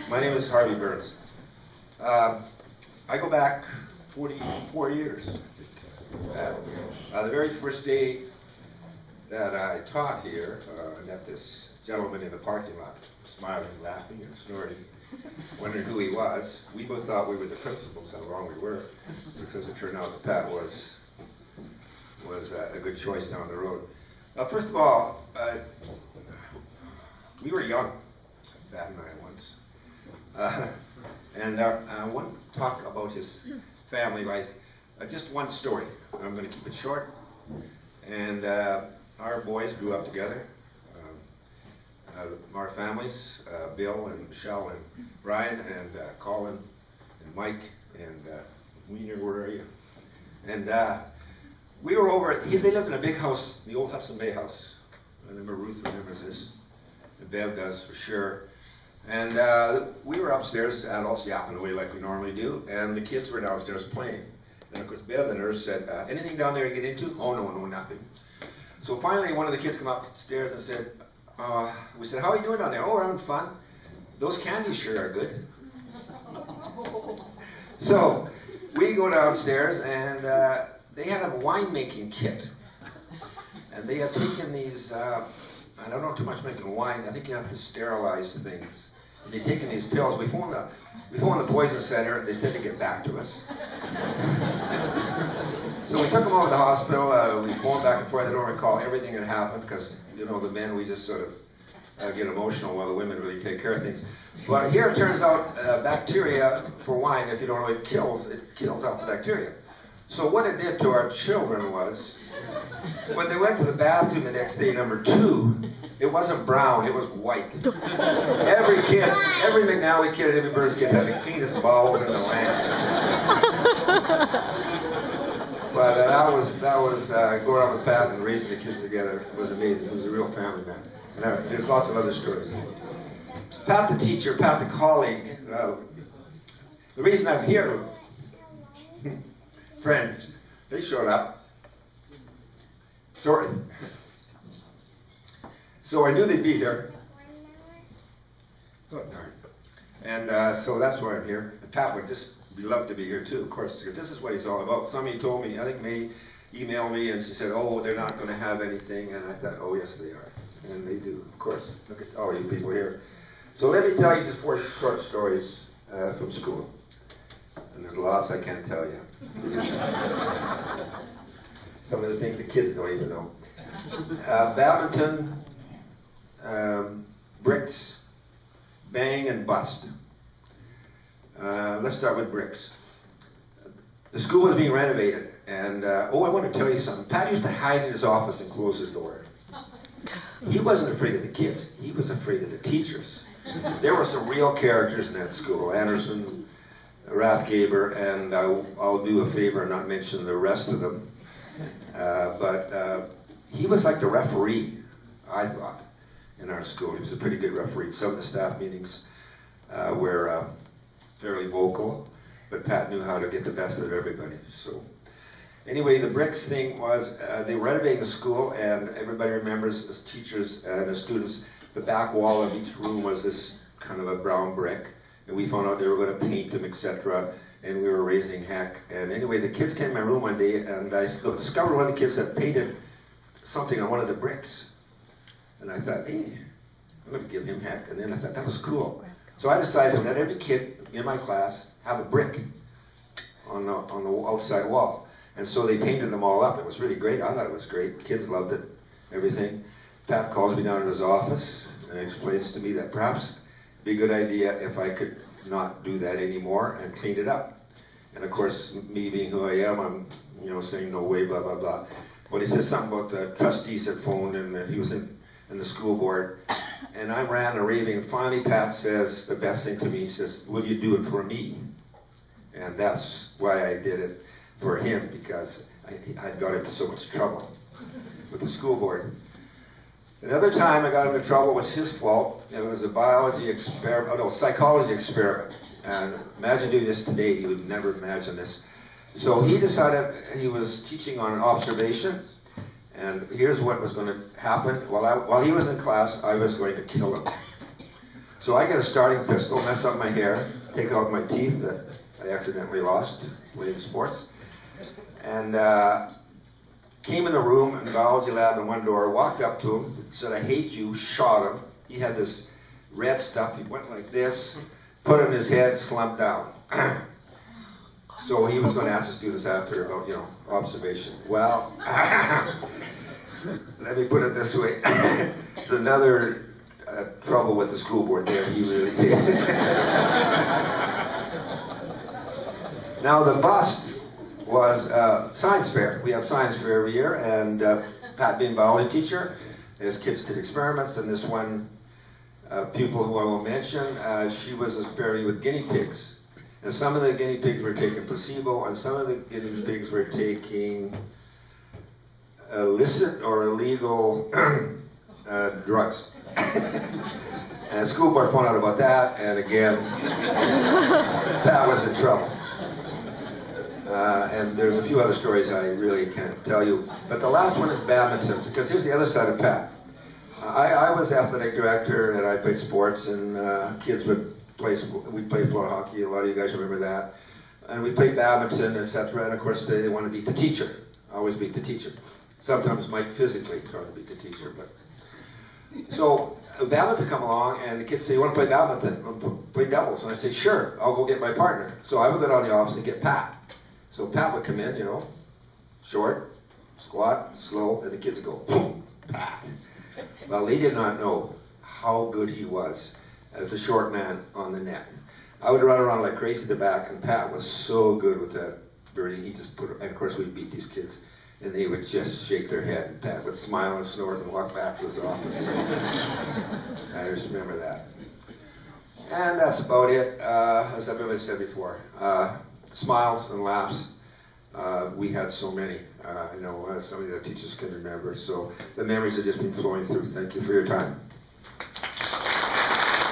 My name is Harvey Birns. I go back 44 years. The very first day that I taught here, I met this gentleman in the parking lot, smiling, laughing, and snorting, wondering who he was. We both thought we were the principals, how wrong we were, because it turned out that Pat was a good choice down the road. First of all, we were young, Pat and I once. I want to talk about his family life. Just one story. I'm going to keep it short. And our boys grew up together. Our families, Bill and Michelle and Brian and Colin and Mike and Wiener, where are you? And we were over, they lived in a big house, the old Hudson Bay house. I remember Ruth remembers this. And Bev does for sure. And we were upstairs, adults yapping away like we normally do, and the kids were downstairs playing. And of course, Bev, the nurse, said, anything down there you get into? Oh, no, nothing. So finally, one of the kids came upstairs and said, we said, how are you doing down there? Oh, we're having fun. Those candies sure are good. So we go downstairs, and they had a winemaking kit. And they had taken these, I don't know too much making wine, I think you have to sterilize things. They'd taken these pills. We phoned the poison center. They said to get back to us. So we took them over to the hospital. We phoned back and forth. I don't recall everything that happened because, you know, the men, we just sort of get emotional while the women really take care of things. But here it turns out bacteria for wine, if you don't know, it kills off the bacteria. So what it did to our children was, when they went to the bathroom the next day, number 2, it wasn't brown, it was white. Every kid, every McNally kid, every Birns kid had the cleanest bowels in the land. But that was going out with Pat and raising the kids together. It was amazing. He was a real family man. And there's lots of other stories. Pat the teacher, Pat the colleague. The reason I'm here, friends, they showed up. Sorry. So I knew they'd be here. Oh, darn. And so that's why I'm here. And Pat would just love to be here too, of course, because this is what he's all about. Somebody told me, I think May emailed me, and she said, oh, they're not going to have anything. And I thought, oh, yes, they are. And they do, of course. Look at all you people here. So let me tell you just 4 short stories from school. And there's lots I can't tell you. Some of the things the kids don't even know. Badminton, bricks, bang and bust. Let's start with bricks. The school was being renovated, and I want to tell you something. Pat used to hide in his office and close his door. He wasn't afraid of the kids. He was afraid of the teachers. There were some real characters in that school. Anderson, Rathgaber, and I'll do a favor and not mention the rest of them. But he was like the referee, I thought, in our school. He was a pretty good referee. Some of the staff meetings were fairly vocal, but Pat knew how to get the best of everybody. So anyway, the bricks thing was they were renovating the school, and everybody remembers as teachers and as students, the back wall of each room was this kind of a brown brick, and we found out they were going to paint them, etc. And we were raising heck. And anyway, the kids came in my room one day, and I discovered one of the kids had painted something on one of the bricks. And I thought, hey, I'm going to give him heck. And then I thought, that was cool. So I decided to let every kid in my class have a brick on the outside wall. And so they painted them all up. It was really great. I thought it was great. Kids loved it, everything. Pat calls me down in his office and explains to me that perhaps it'd be a good idea if I could not do that anymore and clean it up. And of course, me being who I am, I'm saying no way, blah, blah, blah. But he says something about the trustees had phoned, and he was in the school board. And I ran a raving, and finally Pat says the best thing to me. He says, will you do it for me? And that's why I did it for him, because I got into so much trouble with the school board. Another time I got into trouble was his fault. It was a psychology experiment. And imagine doing this today, you would never imagine this. So he decided he was teaching on observation, and here's what was going to happen. While he was in class, I was going to kill him. So I get a starting pistol, mess up my hair, take out my teeth that I accidentally lost playing sports, and came in the room in the biology lab in one door, walked up to him, said, "I hate you," shot him. He had this red stuff, he went like this, put it in his head, slumped down. So he was going to ask the students after about, observation. Well, let me put it this way. It's another trouble with the school board there. He really did. Now the bust was science fair. We have science fair every year, and Pat being biology teacher, his kids did experiments, and this one pupil who I won't mention, she was experimenting with guinea pigs. And some of the guinea pigs were taking placebo, and some of the guinea pigs were taking illicit or illegal drugs. And the school board found out about that, and again, Pat was in trouble. And there's a few other stories I really can't tell you. But the last one is badminton, because here's the other side of Pat. I was athletic director, and I played sports, and kids would we played floor hockey, a lot of you guys remember that. And we played badminton, etc. And of course, they want to beat the teacher. Always beat the teacher. Sometimes might physically try to beat the teacher. But so badminton come along, and the kids say, "You want to play badminton? Play doubles?" And I say, "Sure, I'll go get my partner." So I would go down to the office and get Pat. So Pat would come in, short, squat, slow, and the kids would go, "Boom, Pat." Well, they did not know how good he was as a short man on the net. I would run around like crazy at the back, and Pat was so good with that birdie. He just and of course we'd beat these kids, and they would just shake their head, and Pat would smile and snort and walk back to his office. I just remember that. And that's about it. As I've already said before, smiles and laughs. We had so many. I know some of the teachers can remember. So the memories have just been flowing through. Thank you for your time.